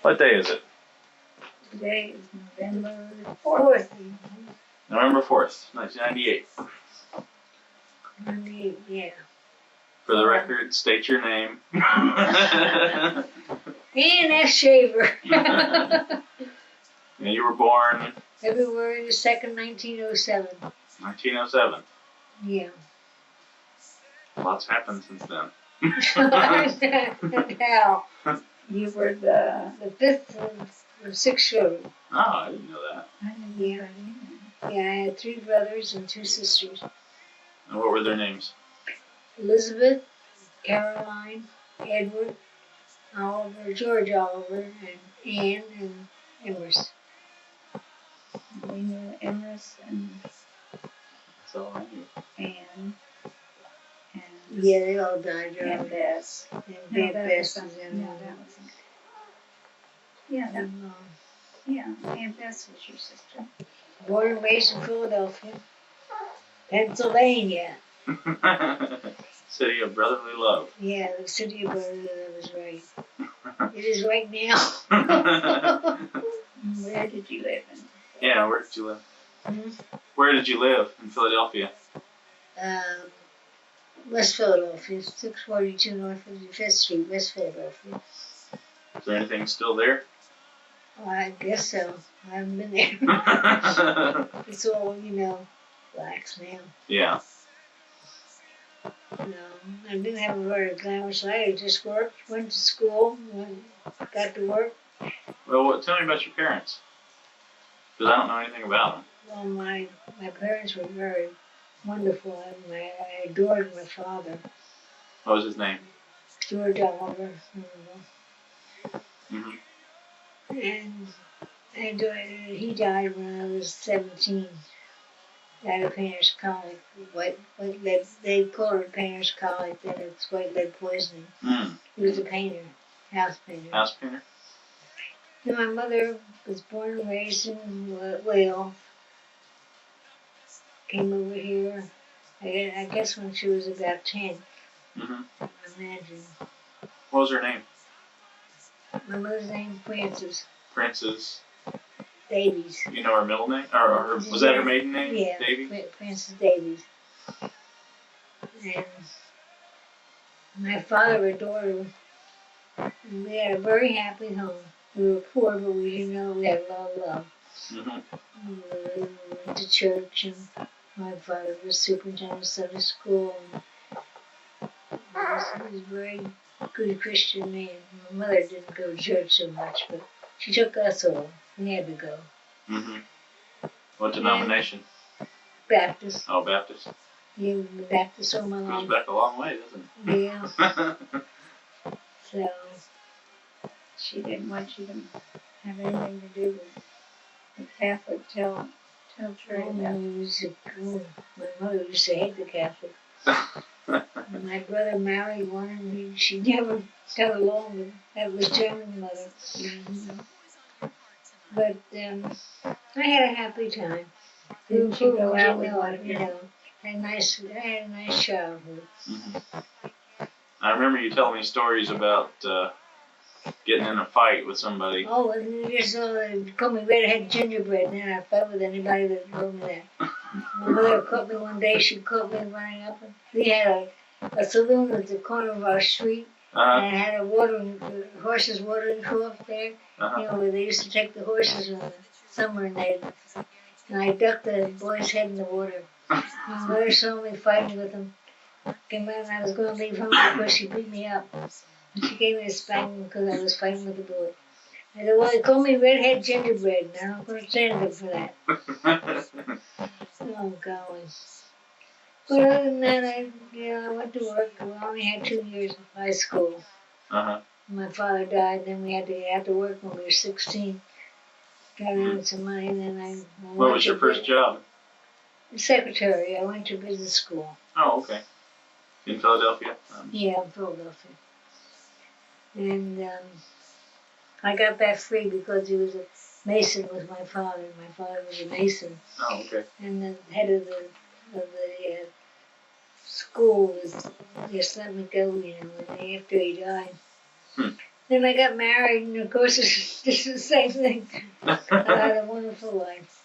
What day is it? Today is November 4th. November 4th, 1998. 98, yeah. For the record, state your name. And F. Shaver. And you were born February the 2nd, 1907. 1907. Yeah. Lots happened since then. Now, you were the fifth of 6 children. Oh, I didn't know that. Yeah. Yeah, I had 3 brothers and 2 sisters. And what were their names? Elizabeth, Caroline, Edward, Oliver, George Oliver, and Anne and Emrys. We knew Emrys and That's all I knew. Anne and Yeah, they all died. and Bess. And No, that Bess was was something. in No, that wasn't. Yeah, that, yeah. Aunt Bess was your sister. born and raised in Philadelphia, Pennsylvania. City of brotherly love. Yeah, the city of Berlin, that was right. It is right now. Where did you live in? Yeah, where did you live? Hmm? Where did you live in Philadelphia? West Philadelphia, 642 North 55th Street, West Philadelphia. Is there anything still there? Oh, I guess so. I haven't been there. It's all, blacks now. Yeah. No, I didn't have a very glamorous life. I just worked, went to school, got to work. Well, tell me about your parents. Because I don't know anything about them. Well, my parents were very wonderful. I adored my father, What was his name? George Oliver. Mm-hmm. And he died when I was 17. Died of painter's colic. White lead, they called it painter's colic, then it's white lead poisoning. Mm. He was a painter, house painter. House painter? And my mother was born and raised in Wales. Came over here, I guess when she was about 10. Mm-hmm. I imagine. What was her name? My mother's name, Frances Frances. Davies. You know her middle name? Or was that her maiden name? Yeah, Davies? Frances Davies. And my father adored her. And we had a very happy home. We were poor, but we didn't know we had a lot of love. Mm-hmm. We went to church, and my father was superintendent of Sunday school. And he was a very good Christian man. My mother didn't go to church so much, but she took us all. We had to go. Mm-hmm. What denomination? Baptist. Oh, Baptist. You were Baptist all my Goes life. back a long way, doesn't it? Yeah. So She didn't want you to have anything to do with the Catholic. Tell Trey that. my mother used to hate the Catholic. And my brother married one, and she never got along with. That was German mother. Mm-hmm. But I had a happy time. Didn't you go out with one? I had a nice childhood. Mm-hmm. I remember you telling me stories about getting in a fight with somebody. Oh, and they just called me redhead gingerbread, and then I fought with anybody that told me that. My mother caught me one day. She caught me running up. We had a saloon at the corner of our street, and it had a horses watering trough there. Where they used to take the horses in the summer, and I ducked the boy's head in the water. My mother saw me fighting with him. Came out, and I was going to leave home because she beat me up. And she gave me a spanking because I was fighting with the boy. I said, well, they call me redhead gingerbread, and I'm not going to say anything for that. Oh, golly. But other than that, I went to work. We only had 2 years of high school. Uh-huh. My father died, then we had to get out to work when we were 16. Got in some money, and then I What was your first job? Secretary. I went to business school. Oh, okay. In Philadelphia? Yeah, in Philadelphia. And I got that free because he was a mason with my father. My father was a mason. Oh, okay. And the head of the school was just let me go, after he died. Then I got married, and of course it's just the same thing. I had a wonderful life.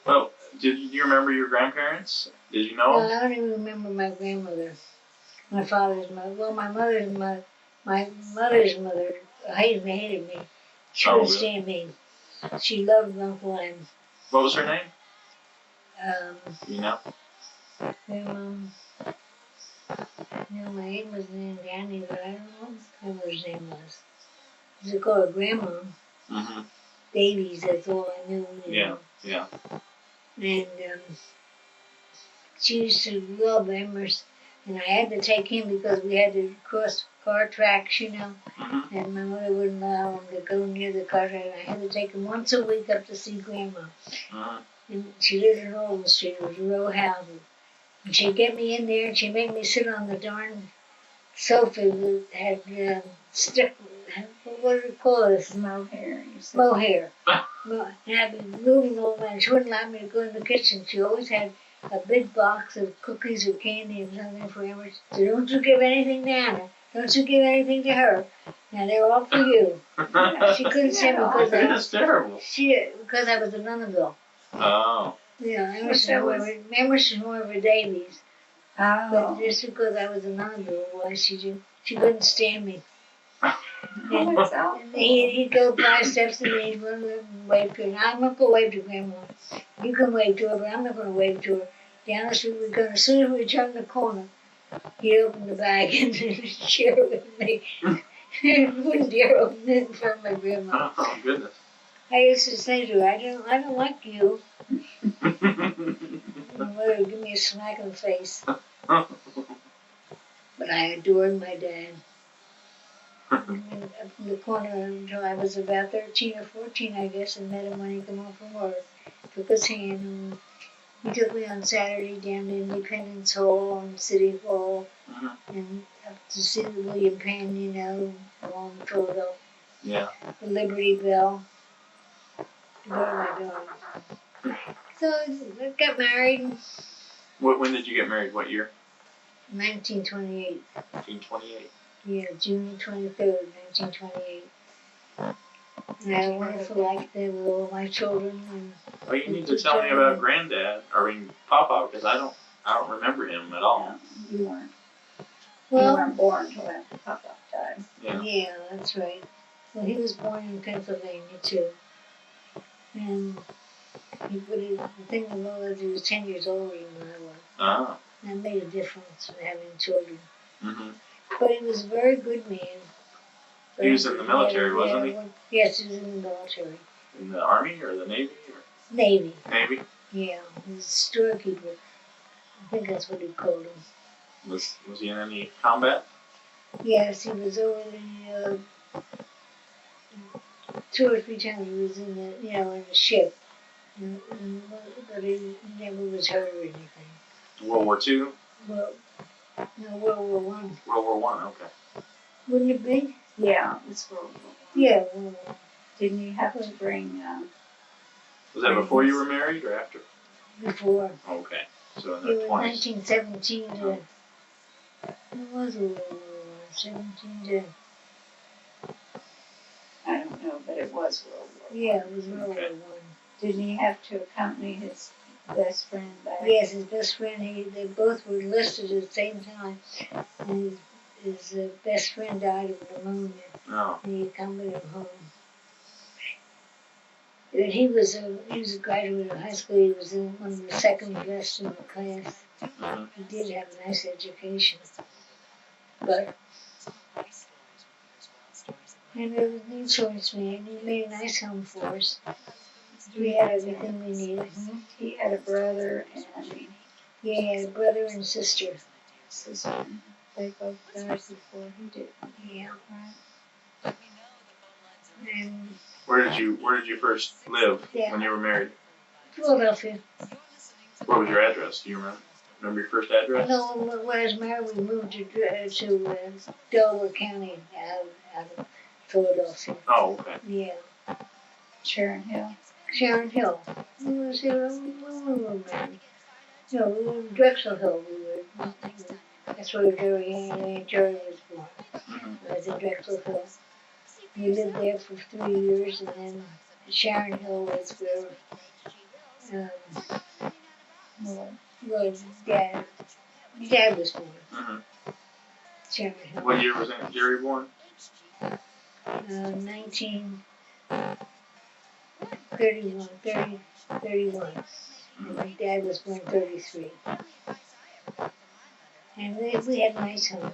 Well, did you remember your grandparents? Did you know No, them? I don't even remember my grandmother, my father's mother. Well, my mother's mother, my mother's mother hated me. She Oh, couldn't really? stand me. She loved Uncle M. What was her name? Um, You know? Grandma. No, my name was named Danny, but I don't know what grandmother's name was. They called her Grandma. Mm-hmm. Davies, that's all I knew. You Yeah, know. yeah. And she used to love Emerson. And I had to take him because we had to cross car tracks, you know. Mm-hmm. And my mother wouldn't allow him to go near the car track. And I had to take him once a week up to see Grandma. Mm-hmm. And she lived in Old Street. It was a row house. And she'd get me in there and she'd make me sit on the darn sofa that had stick, what do you call this? Mohair. Mohair. And I'd be moving all that. She wouldn't allow me to go in the kitchen. She always had a big box of cookies or candy and something for Emma. So don't you give anything to Anna. Don't you give anything to her. Now they're all for you. She couldn't stand me That's terrible. because I was a Nuneville. Oh. Yeah, So Emerson more of a Davies. But Oh. just because I was a Nuneville, why she couldn't stand me. Oh, that's awful. And he'd go 5 steps and he'd run and wave to her. Now, I'm not going to wave to Grandma. You can wave to her, but I'm not going to wave to her. Down the street, as soon as we turned the corner, he'd open the bag and share it with me. He wouldn't dare open it in front of my grandma. Oh, goodness. I used to say to her, I don't like you. My mother would give me a smack in the face. But I adored my dad. And up in the corner until I was about 13 or 14, I guess, and met him when he came home from work. Took his hand and he took me on Saturday down to Independence Hall and City Hall and up to see the William Penn, you know, along Philadelphia. Yeah. The Liberty Bell. To go to my daughter. So I got married When did you get married? What year? in 1928. 1928. Yeah, June 23rd, 1928. And I had a wonderful life there with all my children. And Oh, you need to tell me about Granddad, Papa, because I don't remember him at all. You weren't. well, you weren't born till after Papa died. yeah, that's right. Well, he was born in Pennsylvania too. And the thing about it was he was 10 years older than I was. Ah. That made a difference in having children. Mm-hmm. But he was a very good man. He was in the military, wasn't he? Yes, he was in the military. In the Army or the Navy? Or? Navy. Navy? Yeah, he was a storekeeper. I think that's what he called him. Was he in any combat? Yes, he was over the 2 or 3 times he was in the ship. But he never was hurt or anything. World War II? Well, no, World War One. World War One, okay. Wouldn't it be? Yeah, it's World War I. Yeah, World War. Didn't you have to bring? Was that before you were married or after? Before. Oh, okay. So in It the was 20s. 1917 to. It was World War One. 17 to. I don't know, but it was World War I. Yeah, it was World War Okay. One. Didn't he have to accompany his best friend back? Yes, his best friend. They both were enlisted at the same time, and his best friend died of pneumonia. No. And he accompanied him home. And he was a graduate of high school. He was one of the second best in the class. Mm-hmm. He did have a nice education, but he was a good choice man. He made a nice home for us. We had everything we needed. He had a brother and Yeah, he had a brother and sister. sister. They both died before he did. Yeah. Right? And Where did you first live when you were married? Philadelphia. What was your address? Do you remember your first address? No, when I was married, we moved to Delaware County out of Philadelphia. Oh, okay. Yeah. Sharon Hill. Sharon Hill. We was here when we were married. No, we were in Drexel Hill. That's where Jerry was born. Mm-hmm. I was in Drexel Hill. We lived there for 3 years, and then Sharon Hill was where Lloyd's dad was born. Mm-hmm. Sharon Hill. What year was Aunt Jerry born? 31. My dad was born 33. And we had a nice home.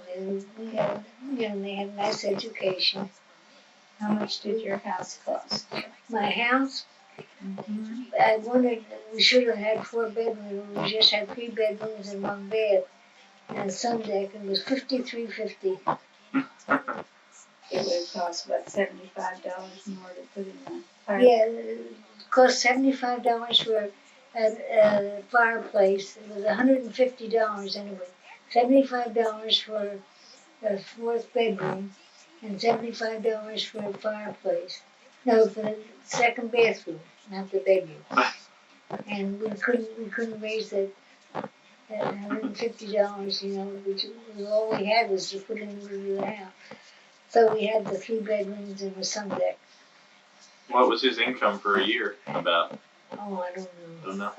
We had, they had a nice education. How much did your house cost? My house, Mm-hmm. we should have had 4 bedrooms. We just had 3 bedrooms and 1 bed and a sun deck. It was $53.50. It would cost about $75 more to put in the fire. Yeah, it cost $75 for a fireplace. It was $150 anyway. $75 for a 4th bedroom and $75 for a fireplace. No, for the 2nd bathroom, not the bedroom. And we couldn't raise that $150, which all we had was to put into the house. So we had the 3 bedrooms and the sun deck. What was his income for a year? About? Oh, I don't know. Don't know.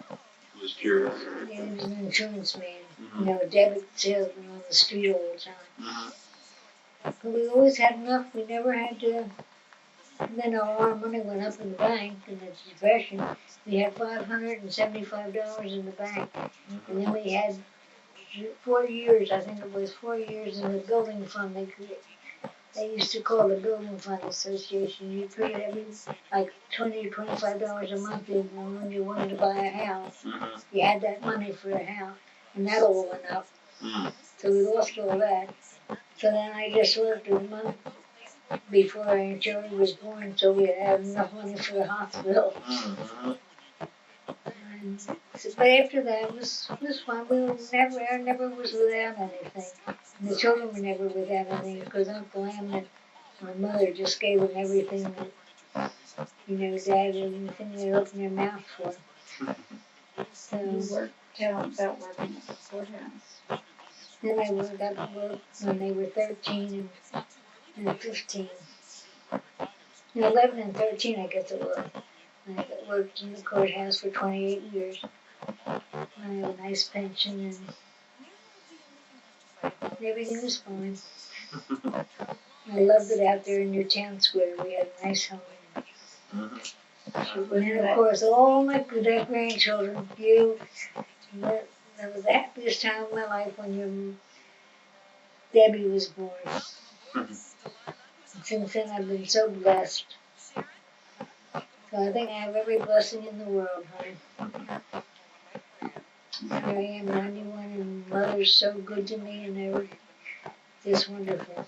Just curious. Yeah, he was an insurance man. Mm-hmm. A debit salesman on the street all the time. Mm-hmm. But we always had enough. We never had to. And then our money went up in the bank in the Depression. We had $575 in the bank. And then we had 4 years, I think it was 4 years in the building fund they used to call the Building Fund Association. You paid every, like $20, $25 a month when you wanted to buy a house. Mm-hmm. You had that money for a house, and that all went up. Mm-hmm. So we lost all that. So then I just worked a month before Aunt Joey was born, so we had enough money for the hospital. Mm-hmm. But after that, it was fun. I never was without anything. And the children were never without anything because Uncle Em and my mother just gave them everything that, Dad, everything they opened their mouth for. So Tell them about working at the courthouse. then I got to work when they were 13 and 15. 11 and 13 I got to work. I worked in the courthouse for 28 years. I have a nice pension and everything was fine. I loved it out there in your town square. We had a nice home. Mm-hmm. And of course, all my grandchildren, that was the happiest time of my life when your Debbie was born. Mm-hmm. Since then, I've been so blessed. So I think I have every blessing in the world, honey. Here I am, 91, and Mother's so good to me, and they're just wonderful.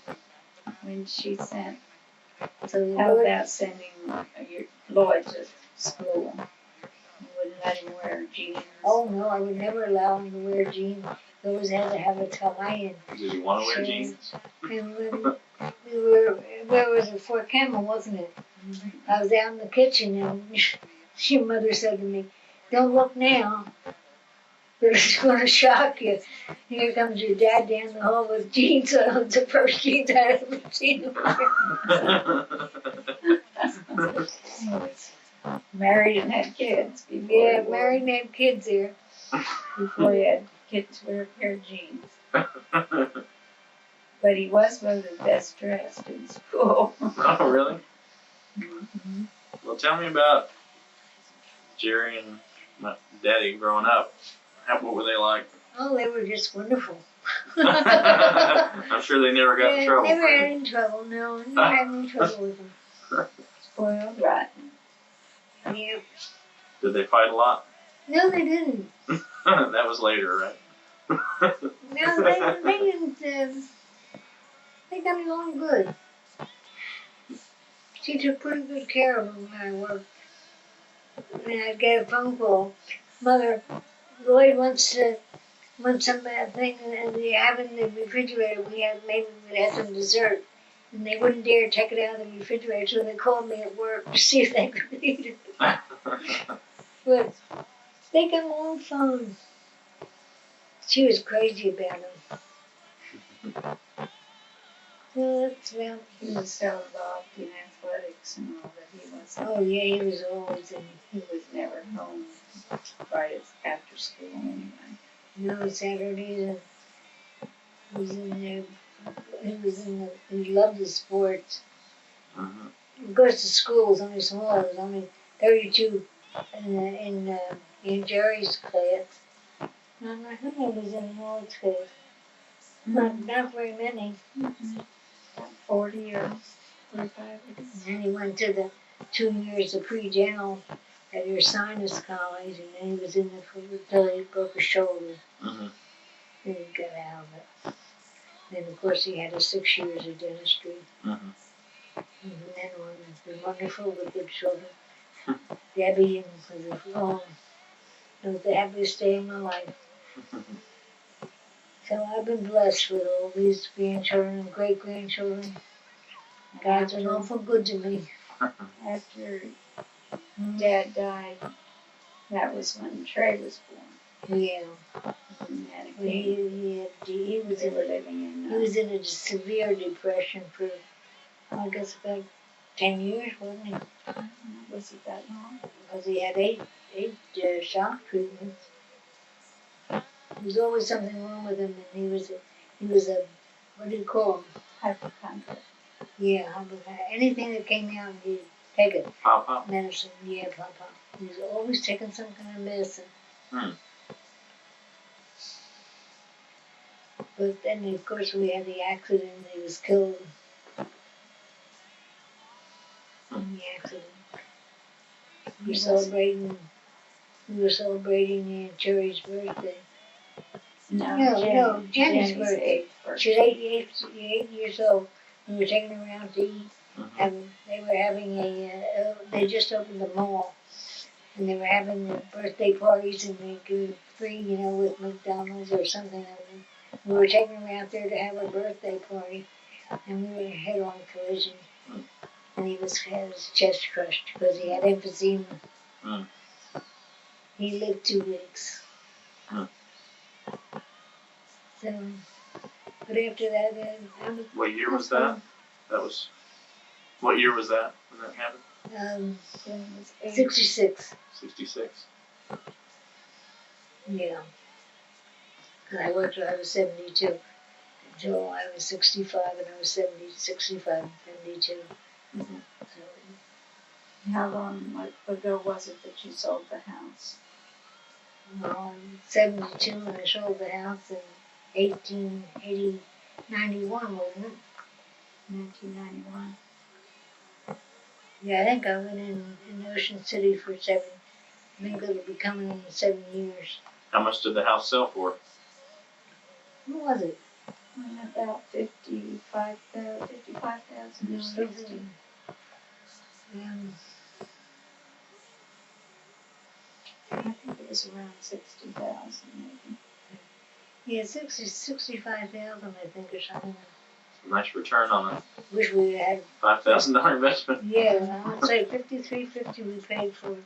When she sent, So how about sending your Lloyd to school? You wouldn't let him wear jeans? Oh no, I would never allow him to wear jeans. He always had to have a tie. Did you want to wear jeans? And when we were, where was it, Fort Campbell, wasn't it? Mm-hmm. I was out in the kitchen, and your mother said to me, "Don't look now. It's going to shock you. Here comes your dad down the hall with jeans on. It's the first jeans I've ever seen him wear." Married and had kids before. Yeah, married and had kids here. Before he had kids wear a pair of jeans. But he was voted best dressed in school. Oh, really? Mm-hmm. Well, tell me about Jerry and my daddy growing up. What were they like? Oh, they were just wonderful. I'm sure they never got in trouble. Never had any trouble, no. Never had any trouble with them. Spoiled rotten. Yeah. Did they fight a lot? No, they didn't. That was later, right? No, they didn't. They got along good. She took pretty good care of them when I worked. And I'd get a phone call. Mother, Lloyd wants some thing, and they have it in the refrigerator. Maybe we'd have some dessert. And they wouldn't dare take it out of the refrigerator, so they called me at work to see if they could eat it. But they got along fine. She was crazy about him. Well, that's well. He was so involved in athletics and all that he was. Oh yeah, he was always in. He was never home right after school anyway. No Saturdays. He was in there. He was in the. He loved the sports. Of course, the school was only small. It was only 32 in Jerry's class. And I think he was in Lloyd's class. Not very many. About 40 or 45. And then he went to the 2 years of pre-dental at your sinus college, and then he was in it until he broke his shoulder. Then he got out of it. Then, of course, he had his 6 years of dentistry. And then one has been wonderful with good children. Debbie was the happiest day of my life. So I've been blessed with all these grandchildren and great-grandchildren. God's been awful good to me. After Dad died, that was when Trey was born. Yeah. And had a He was they in were living in. he was in a severe depression for, I guess, about 10 years, wasn't he? Was it that long? Because he had eight shock treatments. There was always something wrong with him, and he was a what do you call him? Hypochondriac. Yeah, anything that came out, he'd take it. Papa. Medicine, yeah, Papa. He was always taking some kind of medicine. But then, of course, we had the accident. He was killed in the accident. We were celebrating Cherry's birthday. No, Jenny's birthday. She was 8 years old. We were taking her around to eat. And they were having they just opened the mall. And they were having the birthday parties, and they do free, with McDonald's or something. We were taking her out there to have a birthday party, and we were head-on collision. And he had his chest crushed because he had emphysema. He lived 2 weeks. So, but after that, What year was that? What year was that when that happened? 66. 66. Yeah. Because I worked till I was 72. Until I was 65, and I was 65 and 72. So, How long ago was it that you sold the house? 72 when I sold the house in 91, wasn't it? 1991. Yeah, I think I went in Ocean City for 7. I think it'll be coming in 7 years. How much did the house sell for? What was it? About 55,000 or 60. I think it was around 60,000 maybe. Yeah, 65,000, I think, or something. Nice return on a Wish we had. $5,000 investment. Yeah, I would say $53.50 we paid for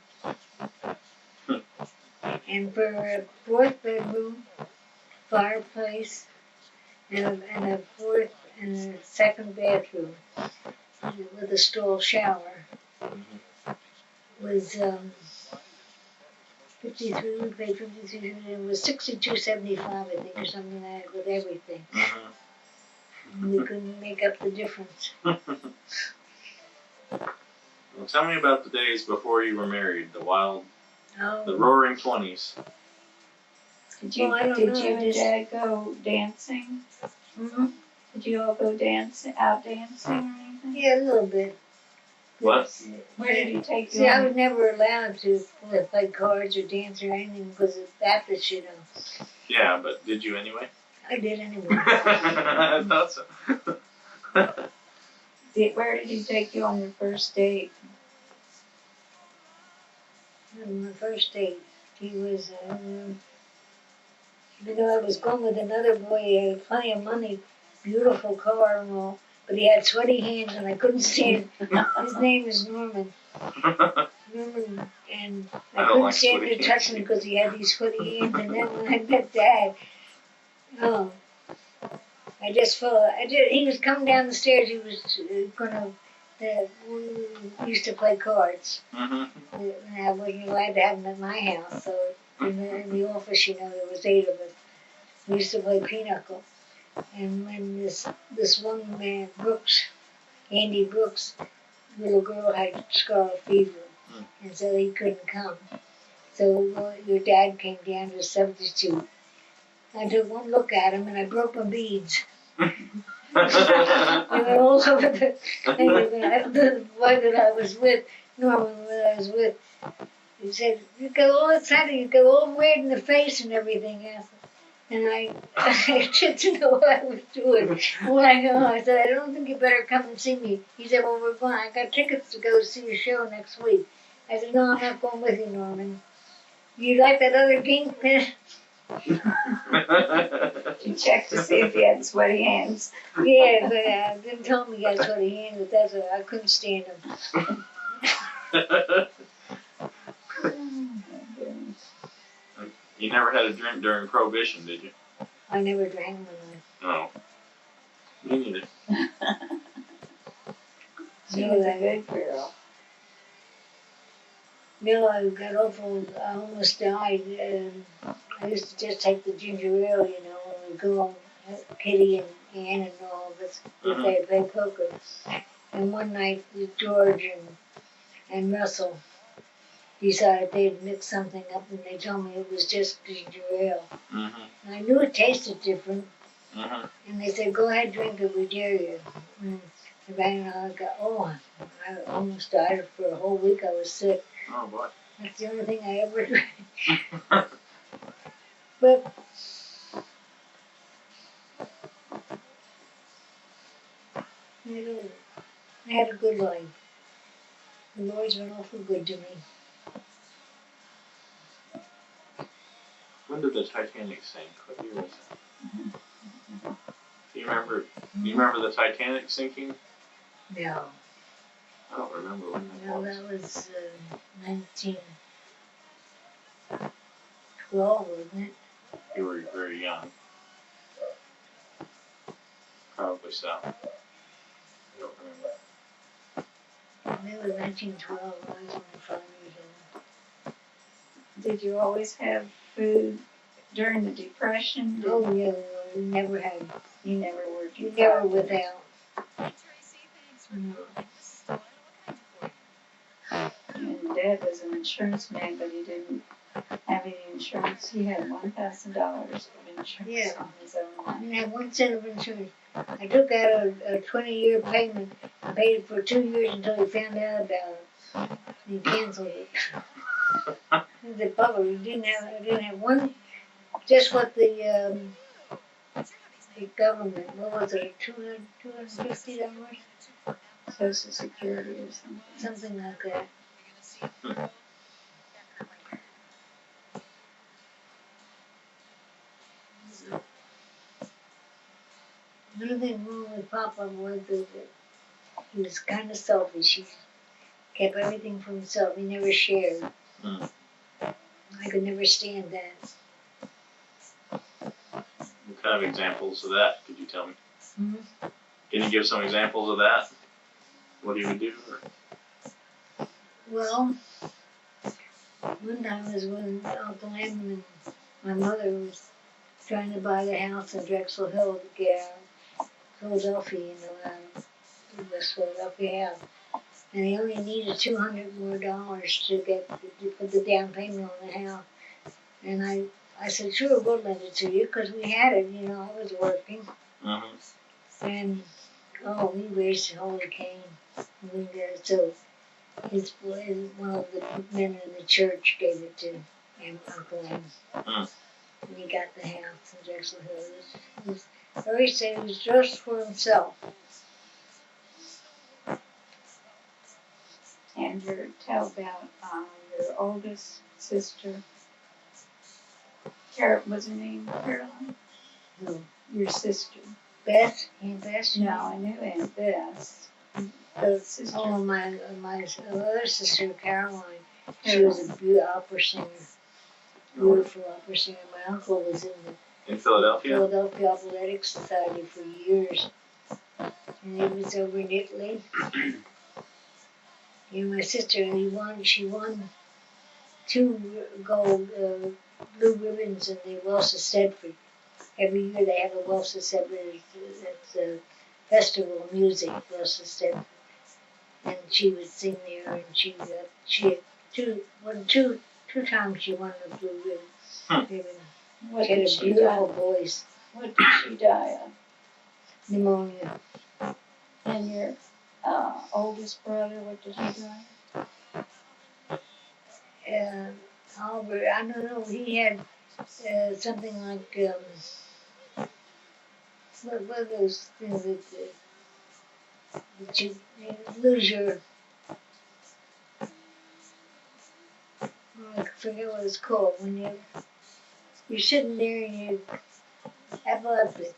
it. And for a 4th bedroom, fireplace, and a 4th and a 2nd bathroom with a stall shower was 53. We paid 53. It was $62.75, I think, or something like that, with everything. We couldn't make up the difference. Well, tell me about the days before you were married, the roaring 20s. Did you and Dad go dancing? Did you all go out dancing or anything? Yeah, a little bit. What? Where did he take you? See, I was never allowed to play cards or dance or anything because of Baptist, Yeah, but did you anyway? I did anyway. I thought so. Where did he take you on your first date? On my first date, he was, I was going with another boy. He had plenty of money, beautiful car and all, but he had sweaty hands and I couldn't stand him. His name is Norman. And I couldn't stand to touch him because he had these sweaty hands. And then when I met Dad, I I just fell. He was coming down the stairs. He was gonna. We used to play cards. Mm-hmm. And I wasn't allowed to have them at my house. So in the office, there was 8 of us. We used to play pinochle. And when this one man, Andy Brooks, little girl had scarlet fever, and so he couldn't come. So your dad came down to substitute. I took one look at him and I broke my beads. They were all over the boy that I was with, Norman, that I was with. He said, "You go all excited, you go all red in the face and everything else." And I didn't know what I was doing. When I said, "I don't think you better come and see me." He said, "Well, we're going. I got tickets to go see your show next week." I said, "No, I'm not going with you, Norman. You like that other game?" You checked to see if he had sweaty hands. Yeah, but didn't tell me he had sweaty hands, but that's what I couldn't stand him. You never had a drink during Prohibition, did you? I never drank one. No. Me neither. She was a good girl. No, I got awful. I almost died. I used to just take the ginger ale, and we'd go on, Kitty and Ann and all of us, if they play poker. And one night, George and Russell decided they'd mix something up, and they told me it was just ginger ale. And I knew it tasted different, and they said, "Go ahead, drink it, we dare you." And I almost died for a whole week. I was sick. Oh boy. That's the only thing I ever drank. But I had a good life. The Lord's been awful good to me. When did the Titanic sink? What year was it? Do you remember? Do you remember the Titanic sinking? No. I don't remember when that No, was. that was 1912, wasn't it? You were very young. Probably so. I don't remember. It was 1912. I was only 5 years old. Did you always have food during the Depression? Oh yeah, we never had. You never were You never without. And Dad was an insurance man, but he didn't have any insurance. He had $1,000 of insurance on his own I life. didn't have 1 cent of insurance. I took out a 20-year payment and paid it for 2 years until he found out about it. He canceled it. He said, "Papa, I didn't have one, just what the government, what was it, $250? Social Security or something. Something like that." Nothing wrong with Papa was that he was kind of selfish. He kept everything for himself. He never shared. I could never stand that. What kind of examples of that could you tell me? Mm-hmm. Can you give some examples of that? What he would do? Or? Well, one time was when Uncle Em and my mother was trying to buy the house in Drexel Hill to get out of Philadelphia, West Philadelphia house. And he only needed $200 more to put the down payment on the house. And I said, "Sure, we'll lend it to you," because we had it, I was working. And, we raised Holy Cain. So one of the men in the church gave it to Uncle Em. And he got the house in Drexel Hill. It was very sad. It was just for himself. And tell about your oldest sister. Was her name Caroline? No. Your sister. Beth? Aunt Beth? No, I knew Aunt Beth. The sister. Oh, my other sister, Caroline. She was a beautiful opera singer. Beautiful opera singer. My uncle was in In Philadelphia? Philadelphia Athletic Society for years. And it was over in Italy. And my sister, she won 2 gold blue ribbons in the Welsh of Stedford. Every year they have a Welsh of Stedford. It's a festival of music, Welsh of Stedford. And she would sing there, and she had two times she won the blue ribbon. What She had did a she beautiful die? voice. What did she die of? Pneumonia. And your oldest brother, what did he die of? Albert, I don't know, he had something like, what are those things that you lose your, I forget what it's called, when you're sitting there and you're epileptic.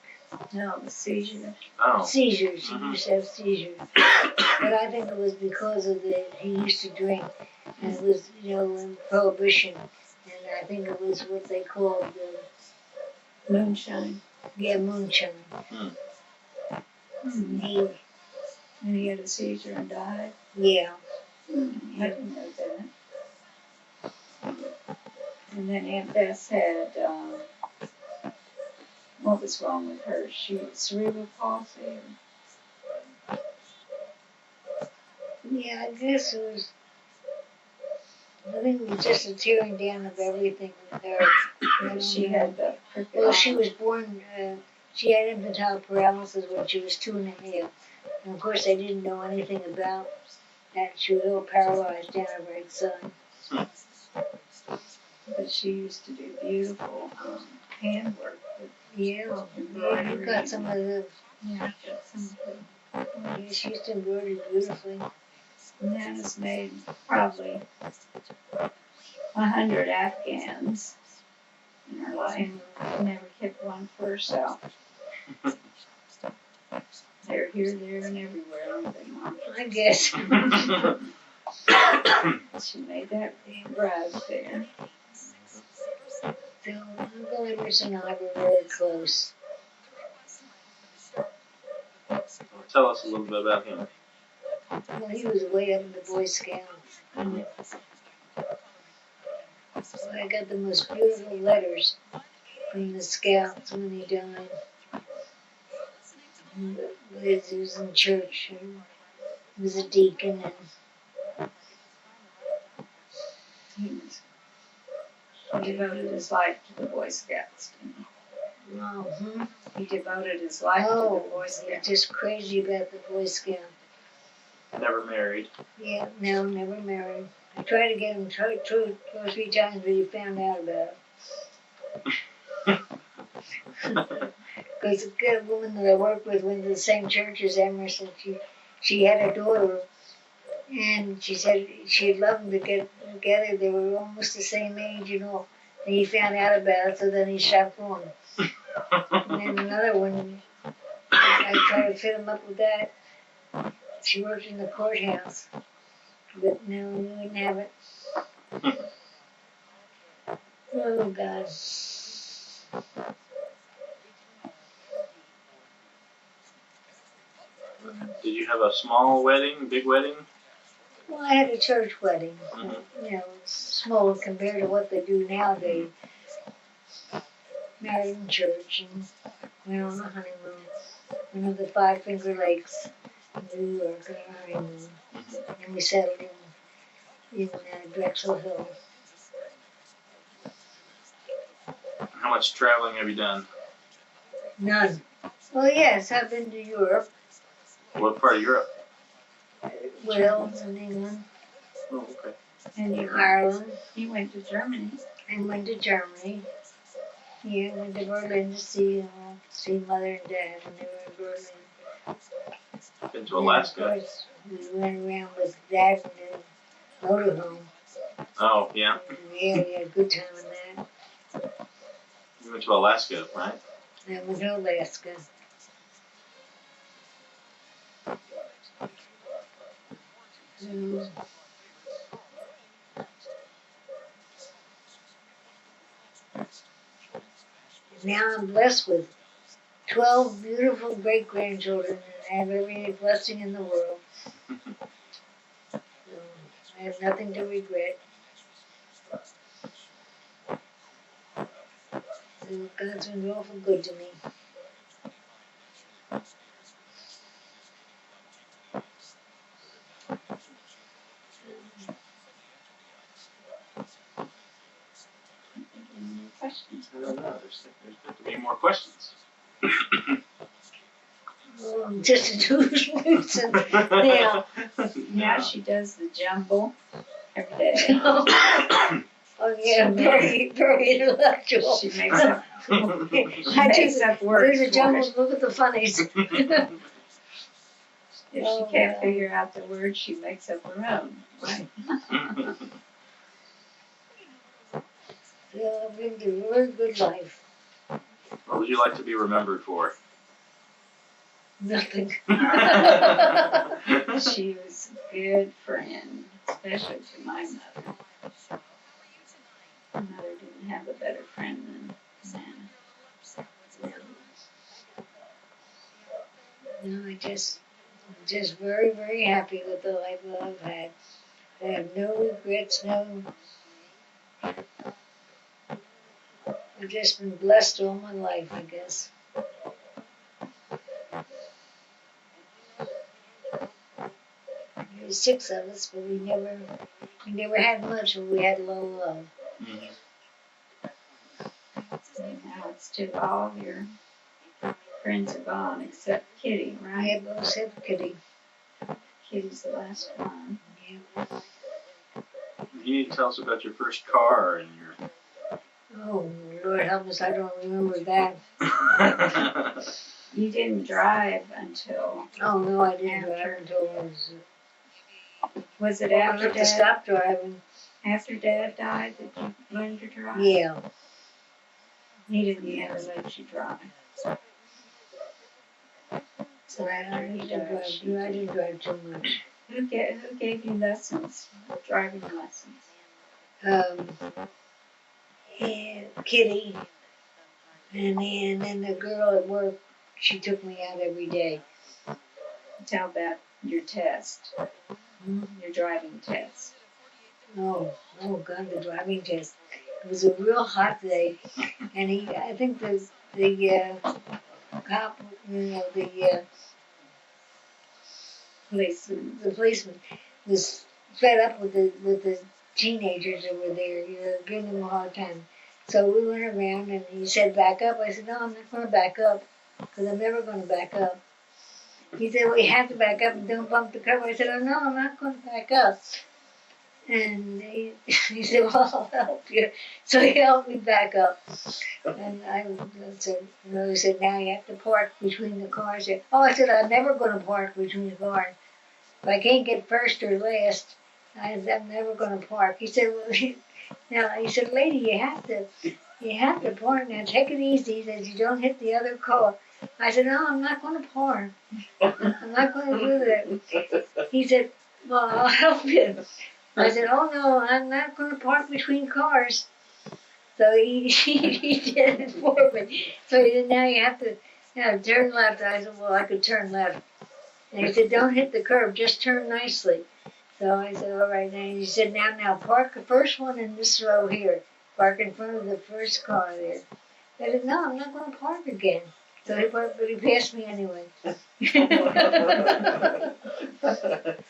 No, seizure. Oh. Seizures, he used to have seizures. But I think it was because of he used to drink, and it was, in Prohibition, and I think it was what they called, Moonshine. moonshine. And he had a seizure and died? Yeah. I didn't know that. And then Aunt Bess had, what was wrong with her? She had cerebral palsy? Yeah, I guess it was, I think it was just a tearing down of everything with her. She had the crooked Well, arm. she was born, she had infantile paralysis when she was 2.5. And of course, they didn't know anything about that. She was all paralyzed down her right side. But she used to do beautiful handwork. Yeah, you got some of the, Yeah, got some of yeah, she used to embroider beautifully. Nana's made probably 100 Afghans in her life. Never kept one for herself. They're here, there, and everywhere, aren't they, Mom? I guess. She made that bride there. So Williams and I were very close. Tell us a little bit about him. Well, he was way up in the Boy Scouts. So I got the most beautiful letters from the Scouts when he died. He was in church and he was a deacon, and He devoted his life to the Boy Scouts, didn't he? He devoted his life to the Boy he was Scouts. just crazy about the Boy Scout. Never married. Yeah, no, never married. I tried to get him 2 or 3 times, but he found out about it. Because the good woman that I worked with went to the same church as Emerson. She had a daughter, and she said she'd love them to get together. They were almost the same age, And he found out about it, so then he stopped going. And then another one, I tried to fit him up with that. She worked in the courthouse, but no, we wouldn't have it. Oh, God. Did you have a small wedding, big wedding? Well, I had a church wedding. Mm-hmm. It's small compared to what they do nowadays. Married in church and went on a honeymoon. Went to the Five Finger Lakes in New York on a honeymoon. And we settled in Drexel Hill. How much traveling have you done? None. Well, yes, I've been to Europe. What part of Europe? Wales and England. Oh, okay. And Ireland. you went to Germany. And went to Germany. Yeah, went to Berlin to see Mother and Dad when they were in Berlin. Been to Alaska. And of course, we went around with Dad in the motorhome. Oh, yeah. Yeah, we had a good time in that. You went to Alaska, right? I went to Alaska. Now I'm blessed with 12 beautiful great-grandchildren and have every blessing in the world. So I have nothing to regret. So God's been awful good to me. Any more questions? I don't know. There's got to be more questions. Oh, just a news and now. Now she does the jumble every day. Oh yeah, very, very intellectual. She makes up, I makes up words There's a for jumble. it. Look at the funnies. If Oh, she can't wow. figure out the word, she makes up her own, right? Yeah, I've lived a very good life. What would you like to be remembered for? Nothing. She was a good friend, especially to my mother. My mother didn't have a better friend than Nana. No, I'm just very, very happy with the life that I've had. I have no regrets, I've just been blessed all my life, I guess. There were 6 of us, but we never had much, but we had a lot of love. And now it's just all your friends are gone except Kitty, I right? had both except Kitty. Kitty's the last one. Yeah. You need to tell us about your first car and your. Oh, Lord help us, I don't remember that. You didn't drive until, Oh, no, I didn't drive until I was it old after enough to Dad? stop driving. After Dad died that you learned to drive? Yeah. He didn't ever let you drive. So I didn't drive too much. Who gave you lessons, driving lessons? And Kitty, and then the girl at work, she took me out every day. Tell about your test, your driving test. Oh God, the driving test. It was a real hot day, and I think the cop, Policeman. the policeman was fed up with the teenagers that were there, giving them a hard time. So we went around and he said, back up. I said, no, I'm not going to back up because I'm never going to back up. He said, well, you have to back up and don't bump the curb. I said, oh, no, I'm not going to back up. And he said, well, I'll help you. So he helped me back up. And I said, he said, now you have to park between the cars. I said, I'm never going to park between the cars. If I can't get first or last, I'm never going to park. He said, well, he said, lady, you have to park now. Take it easy. He said, you don't hit the other car. I said, no, I'm not going to park. I'm not going to do that. He said, well, I'll help you. I said, oh no, I'm not going to park between cars. So he did it for me. So he said, now you have to turn left. I said, well, I could turn left. And he said, don't hit the curb, just turn nicely. So I said, all right. And he said, now park the first one in this row here. Park in front of the first car there. I said, no, I'm not going to park again. So he passed me anyway.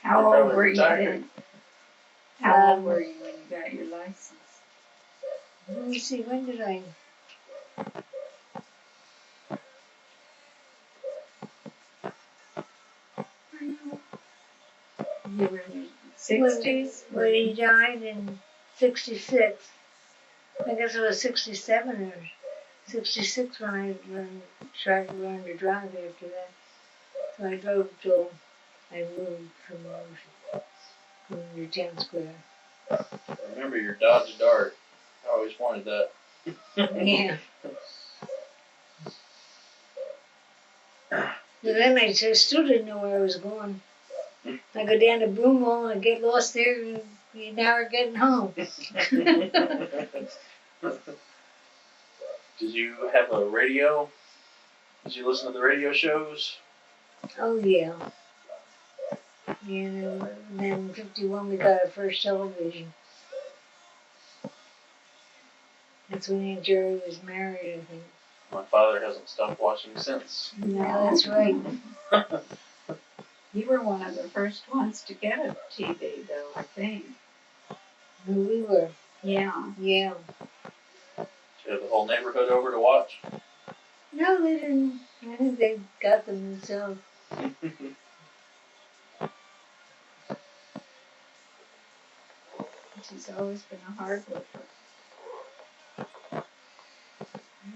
How old were you then? How old were you when you got your license? Let me see, when did I? You were in your 60s? When he died in 66. I guess it was 67 or 66 when I tried to learn to drive after that. So I drove till I moved from the town square. Remember your Dodge Dart. I always wanted that. Yeah. But then I still didn't know where I was going. I go down to Broomall and get lost there, and you now are getting home. Did you have a radio? Did you listen to the radio shows? Oh yeah. Yeah, and then in 51 we got our first television. That's when Aunt Jerry was married, I think. My father hasn't stopped watching since. Yeah, that's right. You were one of the first ones to get a TV, though, I think. We were. Yeah. Yeah. Did you have the whole neighborhood over to watch? No, they didn't. I think they got them themselves. She's always been a hard worker.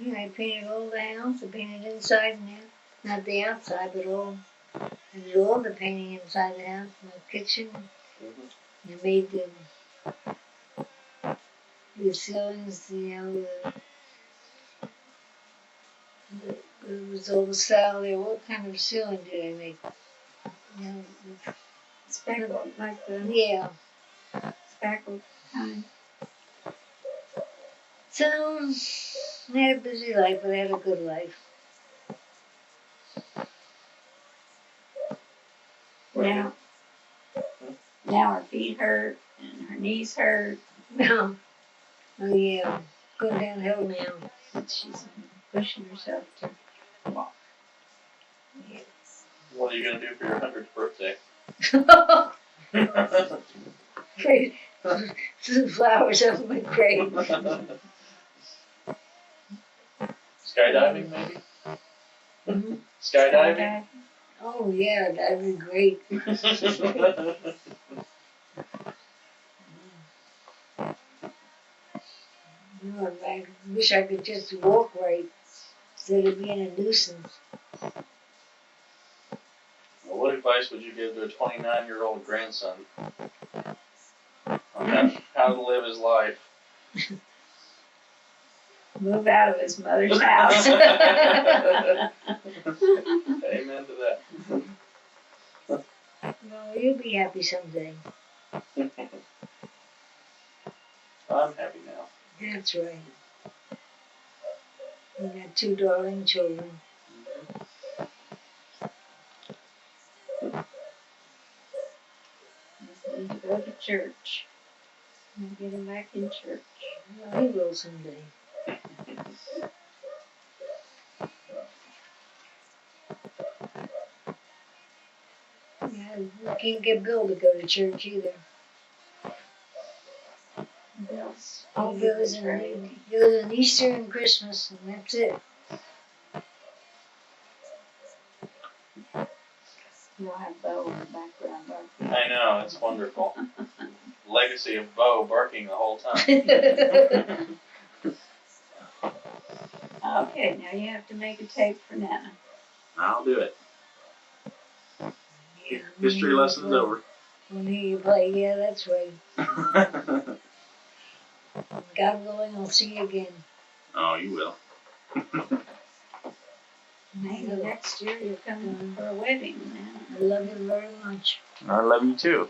Yeah, I painted all the house. I painted inside and out. Not the outside, but all. I did all the painting inside the house. My kitchen. I made the ceilings, it was all the style there. What kind of ceiling did I make? You know, Speckled, like the yeah. speckled kind. So, I had a busy life, but I had a good life. Now her feet hurt and her knees hurt. No. Oh, yeah. Going downhill now. And she's pushing herself to walk. Yes. What are you going to do for your 100th birthday? Great. Some flowers over my grave. Skydiving, maybe? Mhm. Skydiving? Oh, yeah, that'd be great. I wish I could just walk right instead of being a nuisance. Well, what advice would you give to a 29-year-old grandson on how to live his life? Move out of his mother's house. Amen to that. No, you'll be happy someday. I'm happy now. That's right. We got 2 darling children. Just need to go to church. And get him back in church. Well, he will someday. Yeah, we can't get Bill to go to church either. Bill's He over goes the trade. on Easter and Christmas, and that's it. You'll have Bo in the background, I know, it's wonderful. Legacy of Bo barking the whole time. Okay, now you have to make a tape for Nana. I'll do it. History lesson's over. When you play, yeah, that's right. God willing, I'll see you again. Oh, you will. Maybe next year you'll come for a wedding, Nana. I love you very much. I love you too.